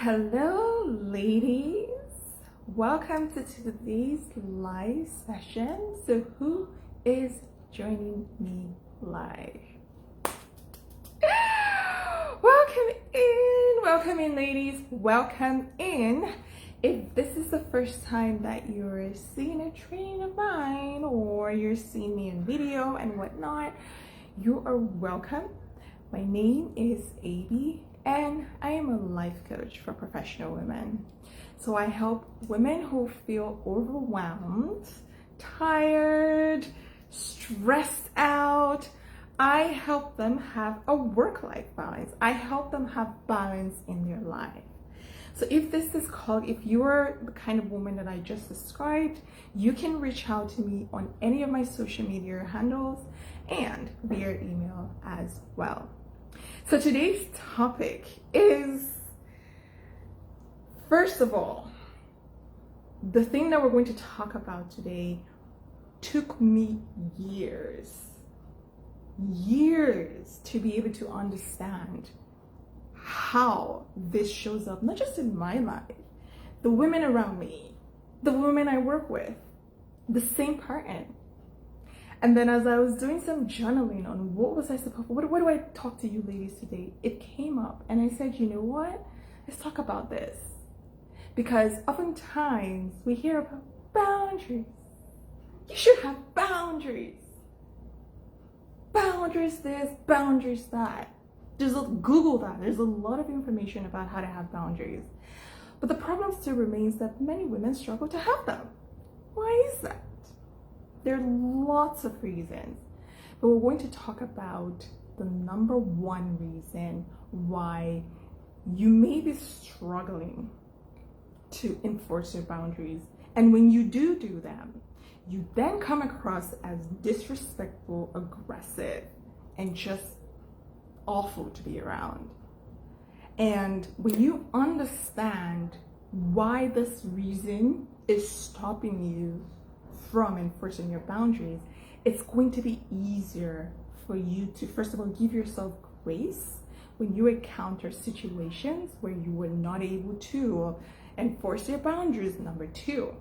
Hello, ladies. Welcome to today's live session. So, who is joining me live? Welcome in, ladies. Welcome in. If this is the first time that you're seeing a training of mine or you're seeing me in video and whatnot, you are welcome. My name is Abby, and I am a life coach for professional women. So I help women who feel overwhelmed, tired, stressed out. I help them have a work-life balance. I help them have balance in their life. So if you're the kind of woman that I just described, you can reach out to me on any of my social media handles and via email as well. So today's topic is, first of all, the thing that we're going to talk about today took me years to be able to understand how this shows up, not just in my life, the women around me, the women I work with, the same pattern. And then as I was doing some journaling on what do I talk to you ladies today, it came up and I said, you know what? Let's talk about this. Because oftentimes we hear about boundaries. You should have boundaries. Boundaries this, boundaries that. Google that. There's a lot of information about how to have boundaries. But the problem still remains that many women struggle to have them. Why is that? There are lots of reasons, but we're going to talk about the number one reason why you may be struggling to enforce your boundaries. And when you do them, you then come across as disrespectful, aggressive, and just awful to be around. And when you understand why this reason is stopping you from enforcing your boundaries, it's going to be easier for you to, first of all, give yourself grace when you encounter situations where you were not able to enforce your boundaries. Number two,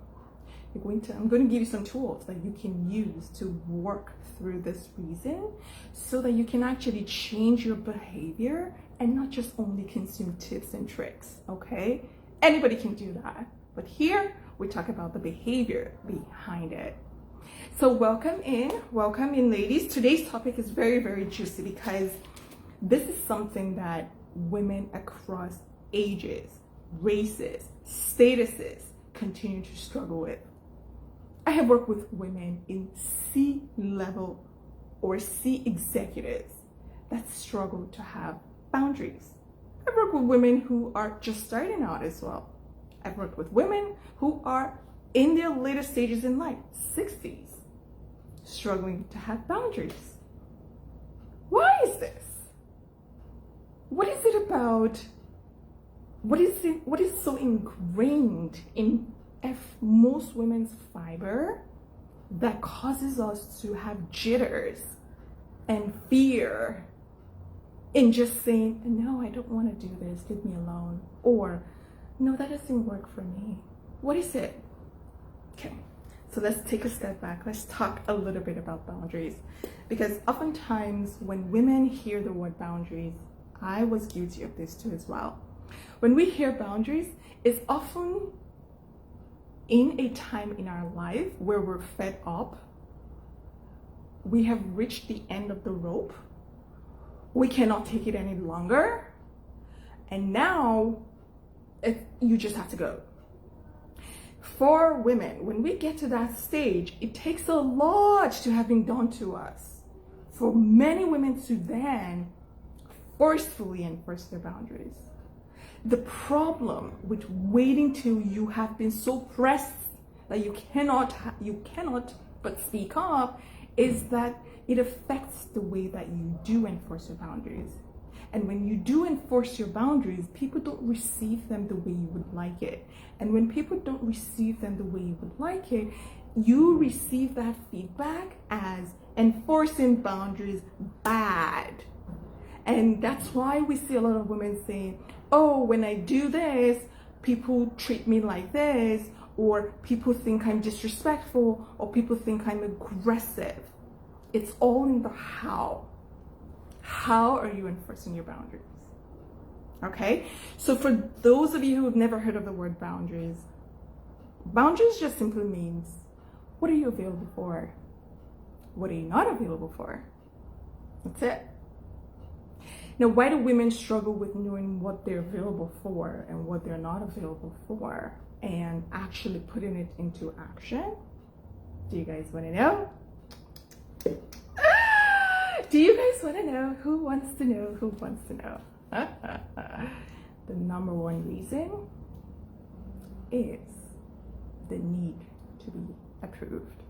I'm going to give you some tools that you can use to work through this reason so that you can actually change your behavior and not just only consume tips and tricks, okay? Anybody can do that. But here we talk about the behavior behind it. So welcome in, ladies. Today's topic is very, very juicy because this is something that women across ages, races, statuses continue to struggle with. I have worked with women in C-level or C executives that struggle to have boundaries. I've worked with women who are just starting out as well. I've worked with women who are in their later stages in life, 60s, struggling to have boundaries. Why is this? What is it about? What is so ingrained in most women's fiber that causes us to have jitters and fear in just saying, no, I don't want to do this, leave me alone, or no, that doesn't work for me. What is it? Okay, so let's take a step back. Let's talk a little bit about boundaries, because oftentimes when women hear the word boundaries, I was guilty of this too as well. When we hear boundaries, it's often in a time in our life where we're fed up, we have reached the end of the rope, we cannot take it any longer, and now you just have to go. For women, when we get to that stage, it takes a lot to have been done to us for many women to then forcefully enforce their boundaries. The problem with waiting till you have been so pressed that you cannot but speak up is that it affects the way that you do enforce your boundaries. And when you do enforce your boundaries, people don't receive them the way you would like it. And when people don't receive them the way you would like it, you receive that feedback as enforcing boundaries bad. And that's why we see a lot of women saying, oh, when I do this, people treat me like this, or people think I'm disrespectful, or people think I'm aggressive. It's all in the how. How are you enforcing your boundaries? Okay? So for those of you who have never heard of the word boundaries, boundaries just simply means, what are you available for? What are you not available for? That's it. Now, why do women struggle with knowing what they're available for and what they're not available for and actually putting it into action? Do you guys want to know? Do you guys want to know? Who wants to know? Who wants to know? The number one reason is the need to be approved.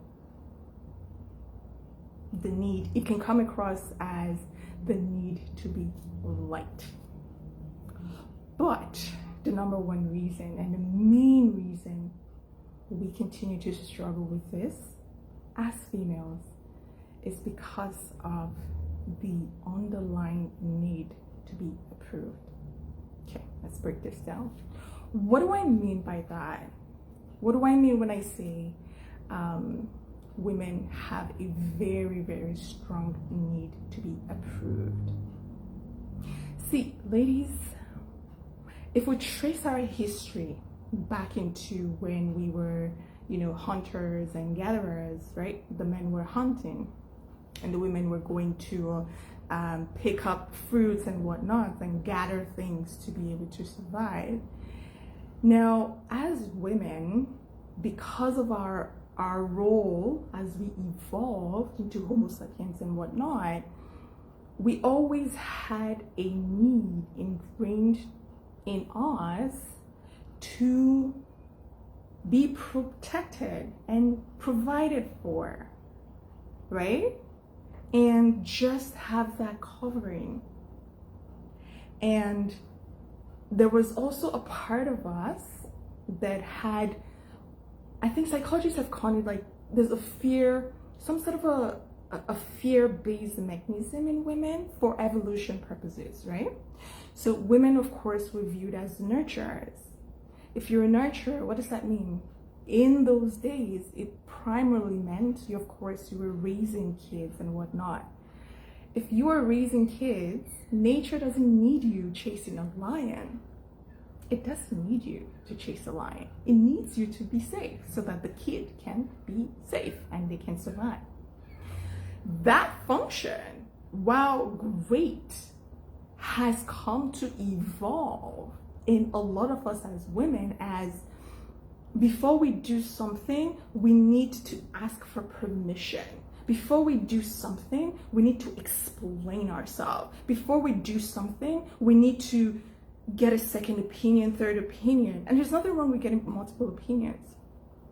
The need, it can come across as the need to be liked. But the number one reason and the main reason we continue to struggle with this as females is because of the underlying need to be approved. Okay, let's break this down. What do I mean by that? What do I mean when I say women have a very, very strong need to be approved? See, ladies, if we trace our history back into when we were, hunters and gatherers, right? The men were hunting and the women were going to pick up fruits and whatnot and gather things to be able to survive. Now, as women, because of our role as we evolved into Homo sapiens and whatnot, we always had a need ingrained in us to be protected and provided for, right? And just have that covering. And there was also a part of us that had, I think psychologists have called it like, there's a fear, some sort of a fear-based mechanism in women for evolution purposes, right? So women, of course, were viewed as nurturers. If you're a nurturer, what does that mean? In those days, it primarily meant, you were raising kids and whatnot. If you are raising kids, nature doesn't need you chasing a lion. It doesn't need you to chase a lion. It needs you to be safe so that the kid can be safe and they can survive. That function, while great, has come to evolve in a lot of us as women as before we do something, we need to ask for permission. Before we do something, we need to explain ourselves. Before we do something, we need to get a second opinion, third opinion. And there's nothing wrong with getting multiple opinions.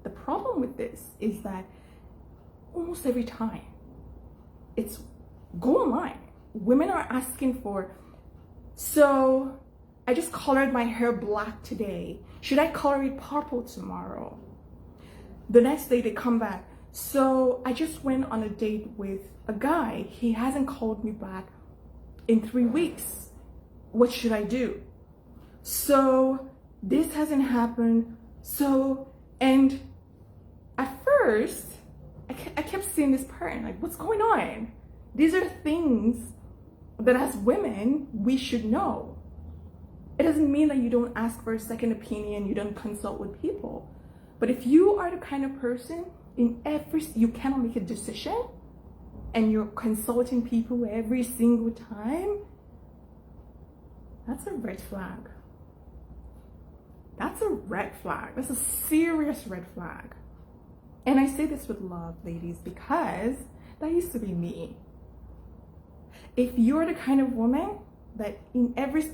The problem with this is that almost every time, it's go online. Women are asking for, so I just colored my hair black today. Should I color it purple tomorrow? The next day they come back. So I just went on a date with a guy. He hasn't called me back in 3 weeks. What should I do? So this hasn't happened. And at first, I kept seeing this pattern, like, what's going on? These are things that as women, we should know. It doesn't mean that you don't ask for a second opinion, you don't consult with people. But if you are the kind of person you cannot make a decision and you're consulting people every single time, that's a red flag. That's a red flag. That's a serious red flag. And I say this with love, ladies, because that used to be me. If you're the kind of woman that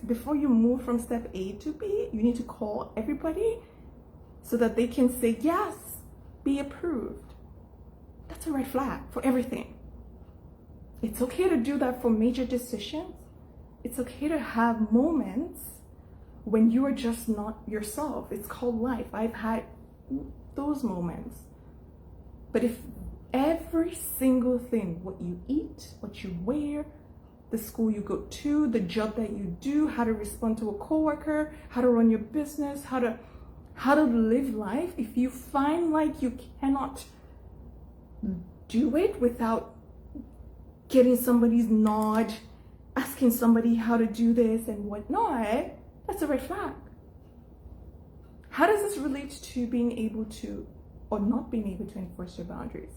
before you move from step A to B, you need to call everybody so that they can say, yes, be approved. That's a red flag for everything. It's okay to do that for major decisions. It's okay to have moments when you are just not yourself. It's called life. I've had those moments. But if every single thing, what you eat, what you wear, the school you go to, the job that you do, how to respond to a coworker, how to run your business, how to live life, if you find like you cannot do it without getting somebody's nod, asking somebody how to do this and whatnot, that's a red flag. How does this relate to being able to or not being able to enforce your boundaries?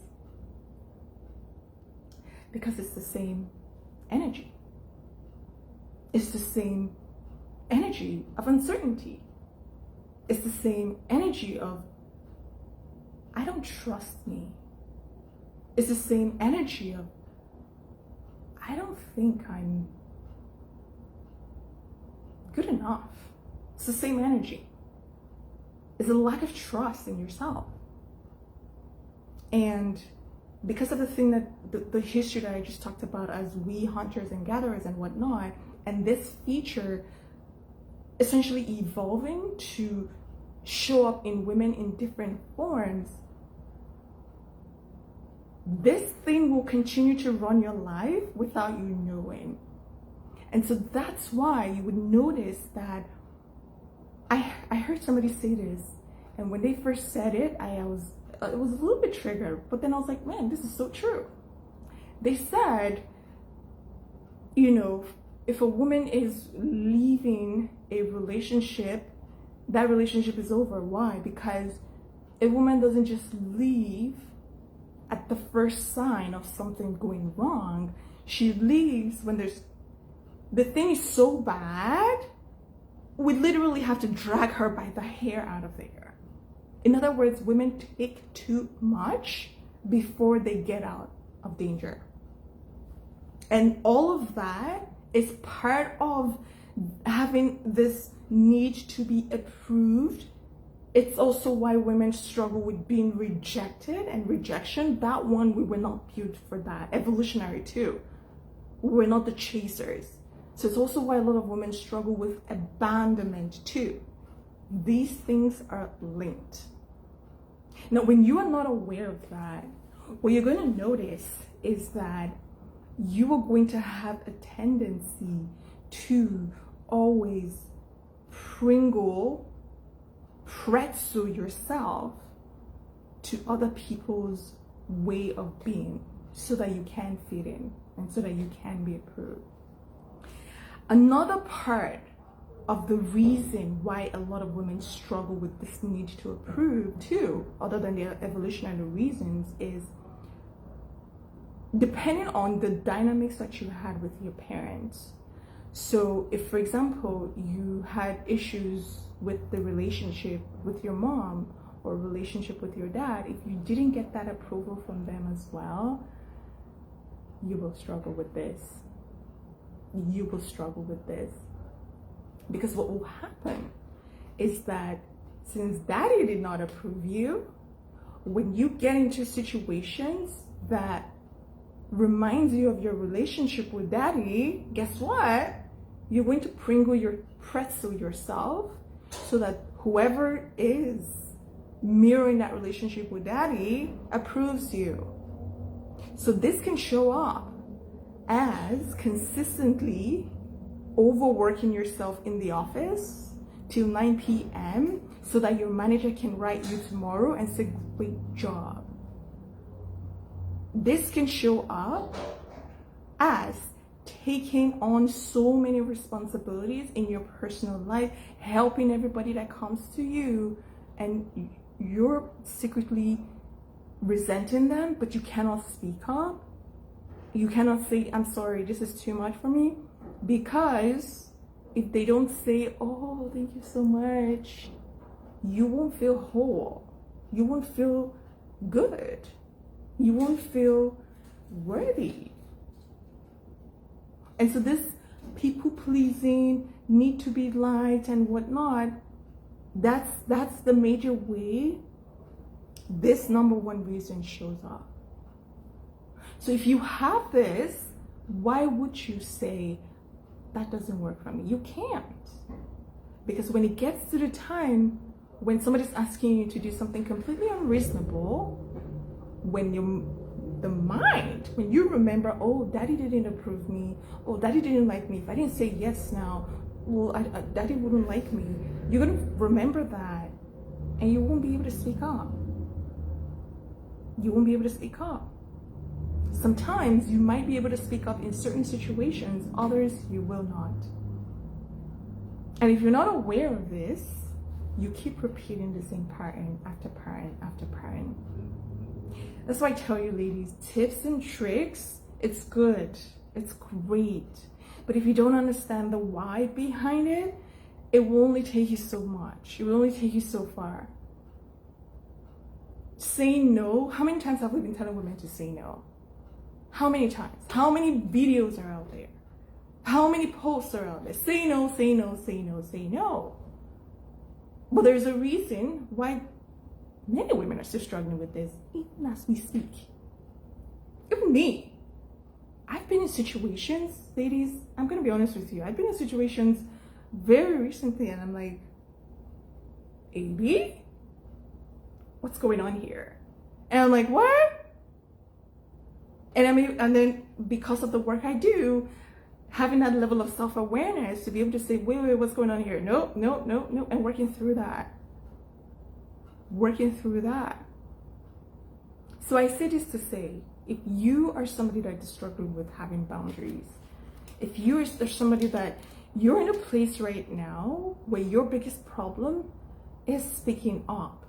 Because it's the same energy. It's the same energy of uncertainty. It's the same energy of, I don't trust me. It's the same energy of, I don't think I'm good enough. It's the same energy. It's a lack of trust in yourself. And because of the thing that the history that I just talked about as we hunters and gatherers and whatnot, and this feature essentially evolving to show up in women in different forms, this thing will continue to run your life without you knowing. And so that's why you would notice that I heard somebody say this, and when they first said it, it was a little bit triggered, but then I was like, man, this is so true. They said, you know, if a woman is leaving a relationship, that relationship is over. Why? Because a woman doesn't just leave at the first sign of something going wrong. She leaves when the thing is so bad, we literally have to drag her by the hair out of there. In other words, women take too much before they get out of danger. And all of that is part of having this need to be approved. It's also why women struggle with being rejected and rejection. That one, we were not built for that. Evolutionary too. We're not the chasers. So it's also why a lot of women struggle with abandonment too. These things are linked. Now, when you are not aware of that, what you're going to notice is that you are going to have a tendency to always pretzel yourself to other people's way of being so that you can fit in and so that you can be approved. Another part of the reason why a lot of women struggle with this need to approve too, other than their evolutionary reasons, is depending on the dynamics that you had with your parents. So if, for example, you had issues with the relationship with your mom or relationship with your dad, if you didn't get that approval from them as well, you will struggle with this. You will struggle with this. Because what will happen is that since daddy did not approve you, when you get into situations that reminds you of your relationship with daddy, guess what? You're going to pretzel yourself so that whoever is mirroring that relationship with daddy approves you. So this can show up as consistently overworking yourself in the office till 9 p.m. so that your manager can write you tomorrow and say, great job. This can show up as taking on so many responsibilities in your personal life, helping everybody that comes to you, and you're secretly resenting them, but you cannot speak up. You cannot say, I'm sorry, this is too much for me, because if they don't say, oh, thank you so much, you won't feel whole. You won't feel good. You won't feel worthy. And so this people pleasing, need to be liked and whatnot, that's the major way this number one reason shows up. So if you have this, why would you say, that doesn't work for me? You can't. Because when it gets to the time when somebody's asking you to do something completely unreasonable, when the mind, when you remember, oh, daddy didn't approve me, oh, daddy didn't like me, if I didn't say yes now, well, daddy wouldn't like me. You're going to remember that, and you won't be able to speak up. You won't be able to speak up. Sometimes you might be able to speak up in certain situations, others you will not. And if you're not aware of this, you keep repeating the same pattern after pattern after pattern. That's why I tell you, ladies, tips and tricks, it's good, it's great. But if you don't understand the why behind it, it will only take you so much. It will only take you so far. Say no. How many times have we been telling women to say no? How many times? How many videos are out there? How many posts are out there? Say no, say no, say no, say no. But there's a reason why many women are still struggling with this, even as we speak. Even me. I've been in situations, ladies, I'm going to be honest with you. I've been in situations very recently and I'm like, AB? What's going on here? And I'm like, what? And then because of the work I do, having that level of self-awareness to be able to say, wait, what's going on here? No, and working through that. So I say this to say, if you are somebody that is struggling with having boundaries, if there's somebody that you're in a place right now where your biggest problem is speaking up,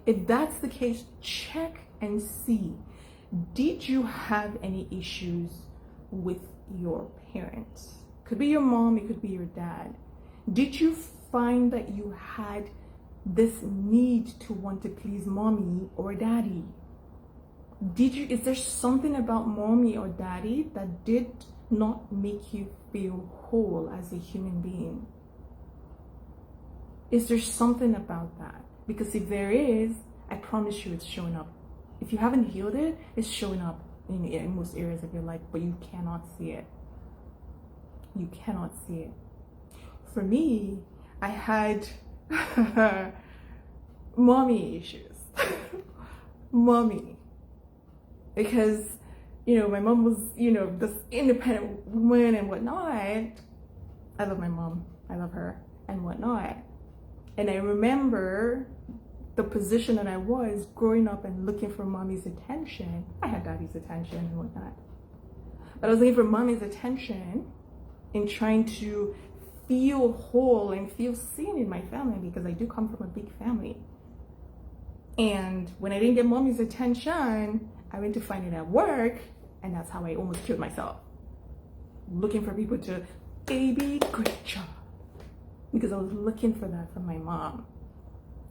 if that's the case, check and see, did you have any issues with your parents? Could be your mom, it could be your dad. Did you find that you had this need to want to please mommy or daddy? Is there something about mommy or daddy that did not make you feel whole as a human being? Is there something about that? Because if there is, I promise you it's showing up. If you haven't healed it, it's showing up in most areas of your life, but you cannot see it. You cannot see it. For me, I had mommy issues. Mommy. Because, my mom was, this independent woman and whatnot. I love my mom. I love her and whatnot. And I remember the position that I was growing up and looking for mommy's attention. I had daddy's attention and whatnot. But I was looking for mommy's attention in trying to feel whole and feel seen in my family, because I do come from a big family. And when I didn't get mommy's attention, I went to find it at work, and that's how I almost killed myself. Looking for people to, baby, great job. Because I was looking for that from my mom.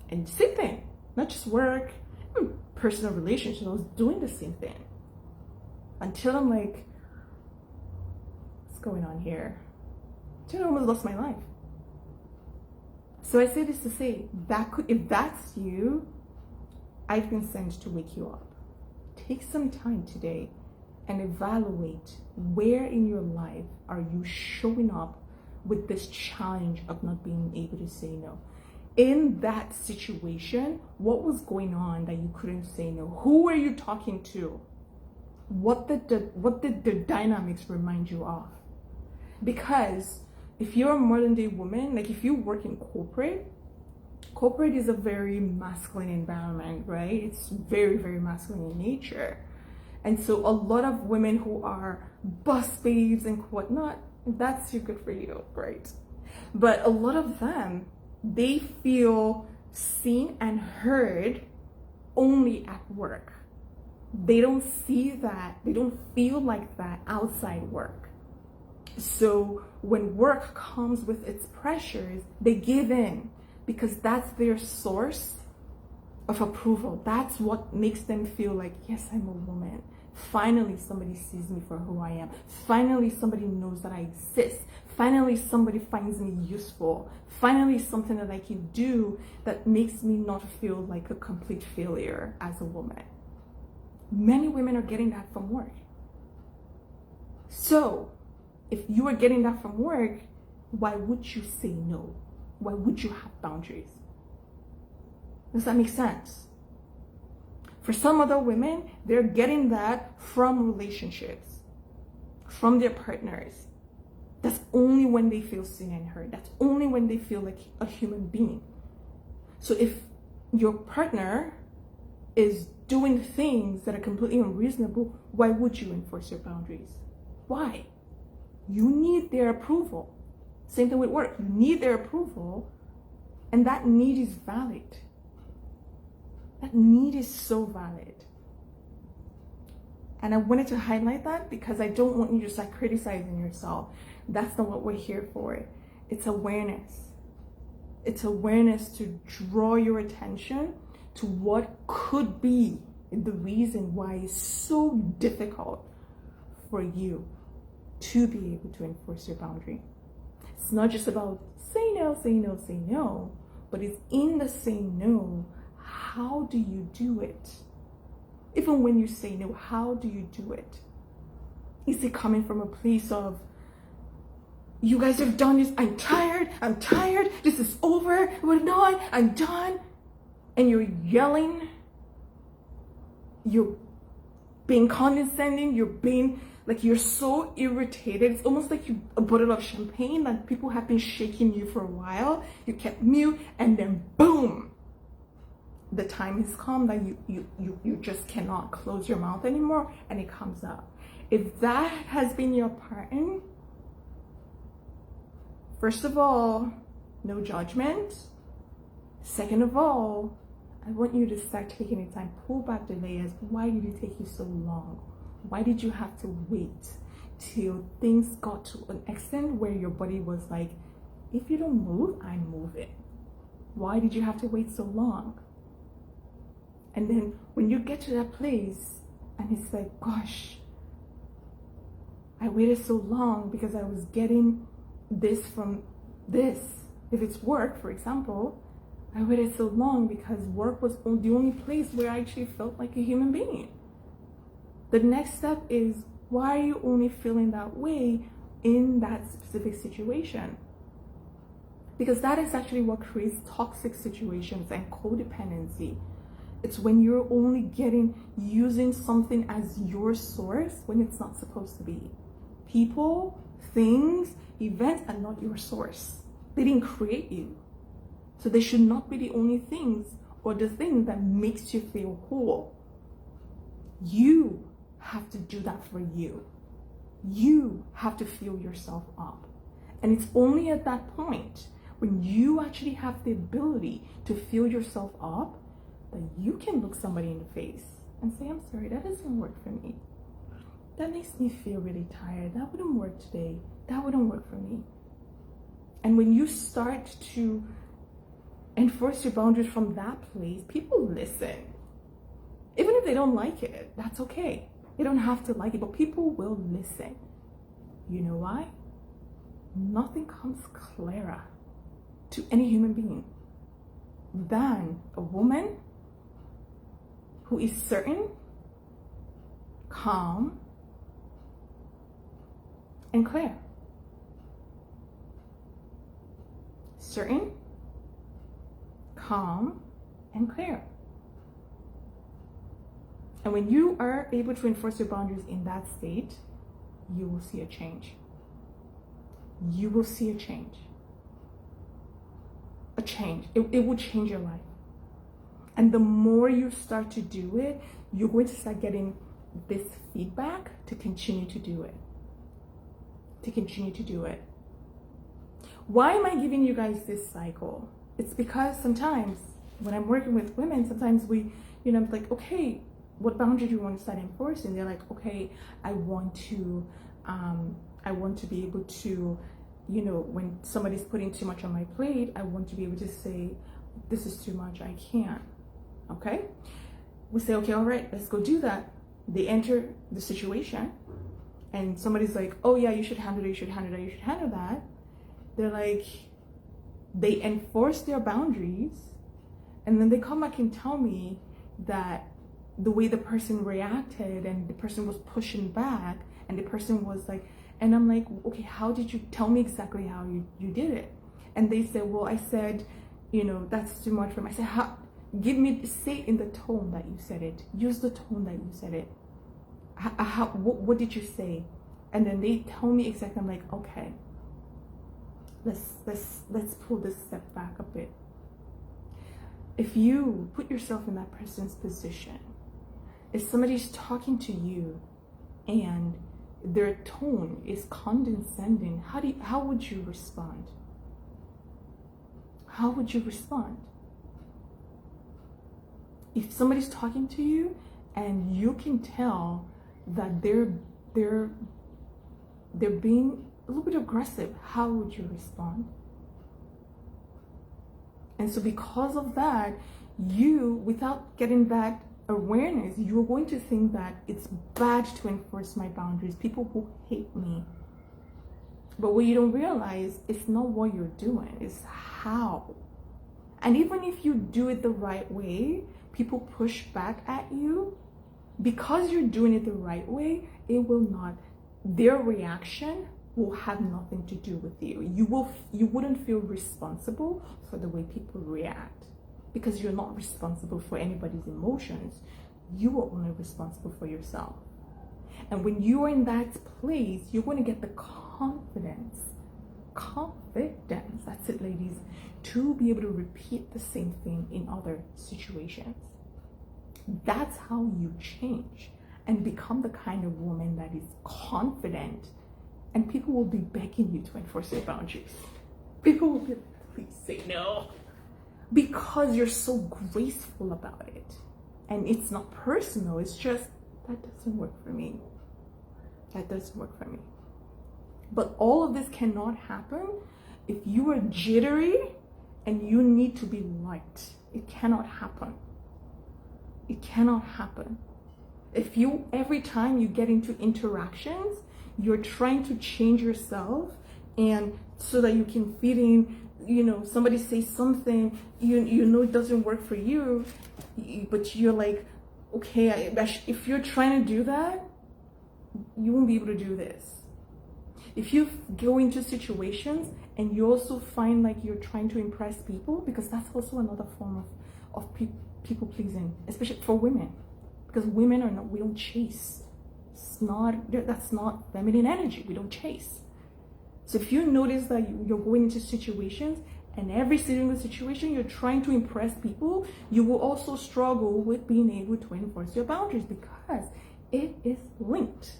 And same thing, not just work, personal relationships, I was doing the same thing. Until I'm like, what's going on here? Until I almost lost my life. So I say this to say, if that's you, I've been sent to wake you up. Take some time today and evaluate where in your life are you showing up with this challenge of not being able to say no. In that situation, what was going on that you couldn't say no? Who were you talking to? What did the dynamics remind you of? Because if you're a modern day woman, like if you work in corporate is a very masculine environment, right? It's very, very masculine in nature. And so a lot of women who are boss babes and whatnot, that's good for you, right? But a lot of them, they feel seen and heard only at work. They don't see that, they don't feel like that outside work. So when work comes with its pressures, they give in, because that's their source of approval. That's what makes them feel like, yes, I'm a woman. Finally, somebody sees me for who I am. Finally, somebody knows that I exist. Finally, somebody finds me useful. Finally, something that I can do that makes me not feel like a complete failure as a woman. Many women are getting that from work. So, if you are getting that from work, why would you say no? Why would you have boundaries? Does that make sense? For some other women, they're getting that from relationships, from their partners. That's only when they feel seen and heard. That's only when they feel like a human being. So if your partner is doing things that are completely unreasonable, why would you enforce your boundaries? Why? You need their approval. Same thing with work. You need their approval, and that need is valid. That need is so valid. And I wanted to highlight that because I don't want you to start criticizing yourself. That's not what we're here for. It's awareness. It's awareness to draw your attention to what could be the reason why it's so difficult for you to be able to enforce your boundary. It's not just about say no, say no, say no, but it's in the saying no, how do you do it? Even when you say no, how do you do it? Is it coming from a place of, you guys have done this, I'm tired, this is over, we're done, I'm done. And you're yelling, you're being condescending, you're being, like you're so irritated. It's almost like a bottle of champagne that people have been shaking you for a while. You kept mute and then boom, the time has come that you just cannot close your mouth anymore and it comes out. If that has been your pattern, first of all, no judgment. Second of all, I want you to start taking the time, pull back the layers. Why did it take you so long? Why did you have to wait till things got to an extent where your body was like, if you don't move, I'm moving? Why did you have to wait so long? And then when you get to that place and it's like, gosh, I waited so long because I was getting this from this. If it's work, for example, I waited so long because work was the only place where I actually felt like a human being. The next step is, why are you only feeling that way in that specific situation? Because that is actually what creates toxic situations and codependency. It's when you're only using something as your source when it's not supposed to be. People, things, events are not your source. They didn't create you. So they should not be the only things or the thing that makes you feel whole. You have to do that for you. You have to fill yourself up. And it's only at that point when you actually have the ability to fill yourself up that you can look somebody in the face and say, I'm sorry, that doesn't work for me. That makes me feel really tired. That wouldn't work today. That wouldn't work for me. And when you start to enforce your boundaries from that place, people listen. Even if they don't like it, that's okay. You don't have to like it, but people will listen. You know why? Nothing comes clearer to any human being than a woman who is certain, calm, and clear. Certain, calm, and clear. And when you are able to enforce your boundaries in that state, you will see a change. You will see a change. A change. It will change your life. And the more you start to do it, you're going to start getting this feedback to continue to do it. To continue to do it. Why am I giving you guys this cycle? It's because sometimes when I'm working with women, sometimes I'm like, okay, what boundary do you want to start enforcing? They're like, okay, I want to be able to, when somebody's putting too much on my plate, I want to be able to say, this is too much, I can't. Okay? We say, okay, all right, let's go do that. They enter the situation and somebody's like, oh yeah, you should handle it, you should handle that, you should handle that. They're like, they enforce their boundaries and then they come back and tell me that the way the person reacted and the person was pushing back and the person was like, and I'm like, okay, how did you tell me exactly how you did it? And they said, well, I said, that's too much for me. I said, how Say it in the tone that you said it. Use the tone that you said it. What did you say? And then they tell me exactly. I'm like, okay, let's pull this step back a bit. If you put yourself in that person's position, if somebody's talking to you and their tone is condescending, how would you respond? How would you respond? If somebody's talking to you and you can tell that they're being a little bit aggressive, how would you respond? And so because of that, you, without getting that awareness, you're going to think that it's bad to enforce my boundaries. People will hate me. But what you don't realize, it's not what you're doing, it's how. And even if you do it the right way, people push back at you. Because you're doing it the right way, their reaction will have nothing to do with you. You wouldn't feel responsible for the way people react, because you're not responsible for anybody's emotions. You are only responsible for yourself. And when you are in that place, you're going to get the confidence, that's it, ladies, to be able to repeat the same thing in other situations. That's how you change and become the kind of woman that is confident, and people will be begging you to enforce your boundaries. People will be like, please say no, because you're so graceful about it. And it's not personal, it's just, that doesn't work for me. That doesn't work for me. But all of this cannot happen if you are jittery and you need to be liked. It cannot happen. It cannot happen. If you, every time you get into interactions, you're trying to change yourself, and so that you can fit in, somebody says something, you know it doesn't work for you, but you're like, okay, if you're trying to do that, you won't be able to do this. If you go into situations and you also find like you're trying to impress people, because that's also another form of people pleasing, especially for women, because women we don't chase. That's not feminine energy. We don't chase. So if you notice that you're going into situations, and every single situation you're trying to impress people, you will also struggle with being able to enforce your boundaries, because it is linked.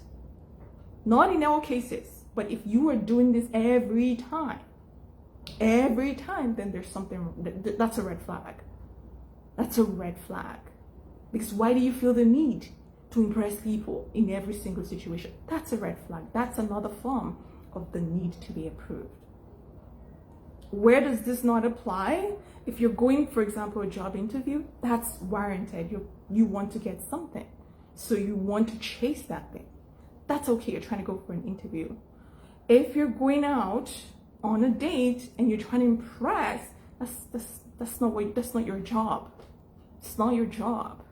Not in all cases, but if you are doing this every time, then there's something, that's a red flag. That's a red flag. Because why do you feel the need to impress people in every single situation? That's a red flag. That's another form of the need to be approved. Where does this not apply? If you're going, for example, a job interview, that's warranted. You want to get something, so you want to chase that thing. That's okay. You're trying to go for an interview. If you're going out on a date and you're trying to impress, that's not your job. It's not your job.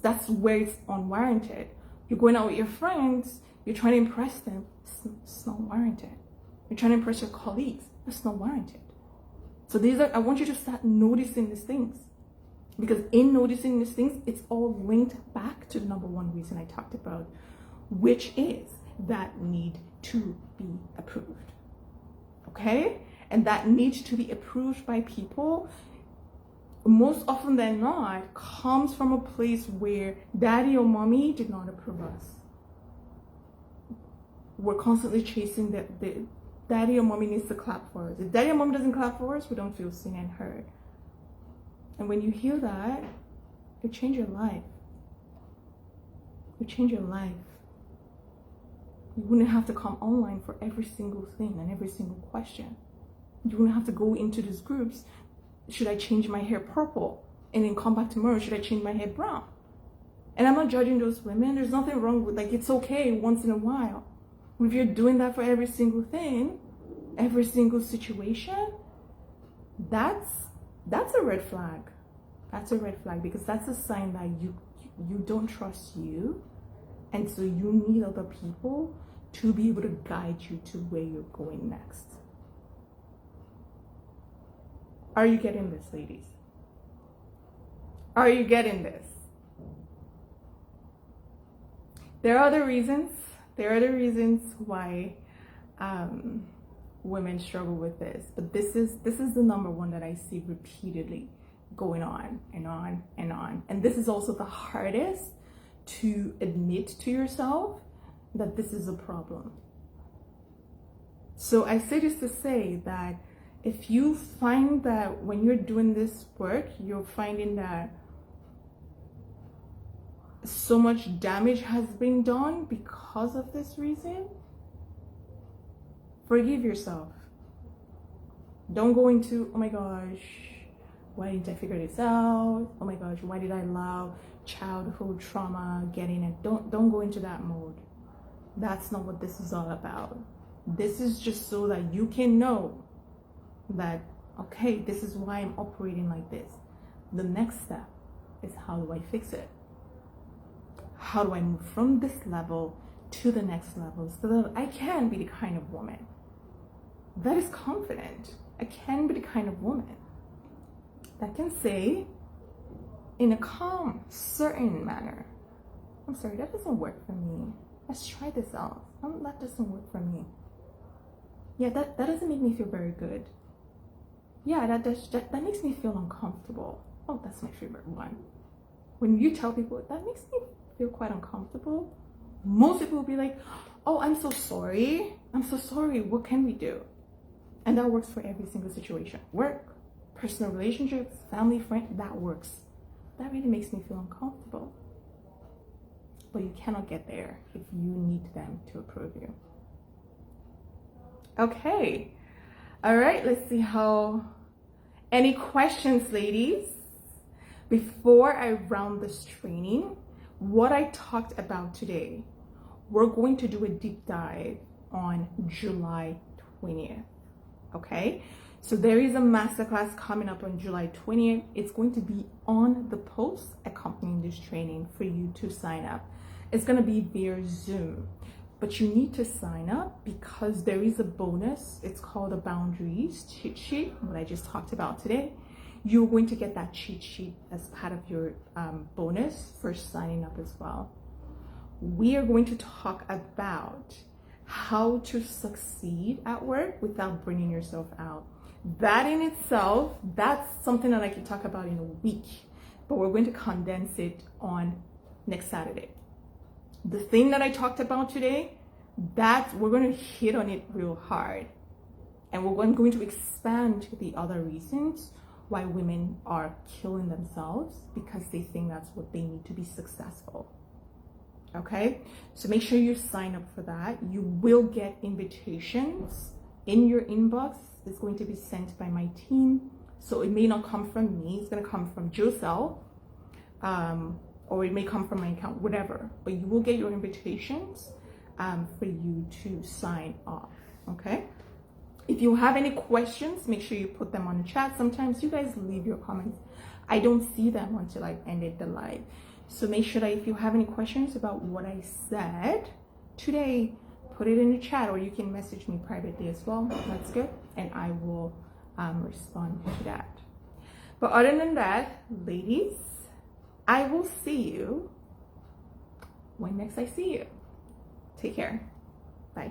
That's where it's unwarranted. You're going out with your friends, you're trying to impress them, it's not warranted. You're trying to impress your colleagues, that's not warranted. So I want you to start noticing these things, because in noticing these things, it's all linked back to the number one reason I talked about, which is that need to be approved. Okay? And that need to be approved by people, most often than not, comes from a place where daddy or mommy did not approve us. We're constantly chasing the daddy or mommy needs to clap for us. If daddy or mom doesn't clap for us, we don't feel seen and heard. And when you hear that, it change your life. It change your life. You wouldn't have to come online for every single thing and every single question. You wouldn't have to go into these groups. Should I change my hair purple? And then come back tomorrow, should I change my hair brown? And I'm not judging those women. There's nothing wrong with, it's okay once in a while. If you're doing that for every single thing, every single situation, that's a red flag. That's a red flag, because that's a sign that you don't trust you. And so you need other people to be able to guide you to where you're going next. Are you getting this, ladies? Are you getting this? There are other reasons. There are other reasons why women struggle with this, but this is the number one that I see repeatedly going on and on and on. And this is also the hardest to admit to yourself, that this is a problem. So I say this to say that if you find that when you're doing this work, you're finding that so much damage has been done because of this reason, forgive yourself. Don't go into, oh my gosh, why didn't I figure this out? Oh my gosh, why did I allow childhood trauma getting it? Don't go into that mode. That's not what this is all about. This is just so that you can know that, okay, this is why I'm operating like this. The next step is, how do I fix it? How do I move from this level to the next level so that I can be the kind of woman that is confident? I can be the kind of woman that can say in a calm, certain manner, I'm sorry, that doesn't work for me. Let's try this out. That doesn't work for me. Yeah, that doesn't make me feel very good. Yeah, that makes me feel uncomfortable. Oh, that's my favorite one. When you tell people, that makes me feel quite uncomfortable, most people will be like, oh, I'm so sorry. I'm so sorry. What can we do? And that works for every single situation. Work, personal relationships, family, friend, that works. That really makes me feel uncomfortable. But you cannot get there if you need them to approve you. Okay. All right, let's see how. Any questions, ladies? Before I round this training, what I talked about today, we're going to do a deep dive on July 20th. Okay, so there is a masterclass coming up on July 20th. It's going to be on the post accompanying this training for you to sign up. It's going to be via Zoom, but you need to sign up because there is a bonus. It's called a boundaries cheat sheet, what I just talked about today. You're going to get that cheat sheet as part of your bonus for signing up as well. We are going to talk about how to succeed at work without burning yourself out. That in itself, that's something that I can talk about in a week, but we're going to condense it on next Saturday. The thing that I talked about today, we're going to hit on it real hard. And we're going to expand the other reasons why women are killing themselves, because they think that's what they need to be successful. Okay, so make sure you sign up for that. You will get invitations in your inbox. It's going to be sent by my team, so it may not come from me. It's going to come from Joselle, or it may come from my account, whatever. But you will get your invitations for you to sign off. Okay. If you have any questions, make sure you put them on the chat. Sometimes you guys leave your comments. I don't see them until I've ended the live. So make sure that if you have any questions about what I said today, put it in the chat, or you can message me privately as well. That's good. And I will respond to that. But other than that, ladies, I will see you when next I see you. Take care. Bye.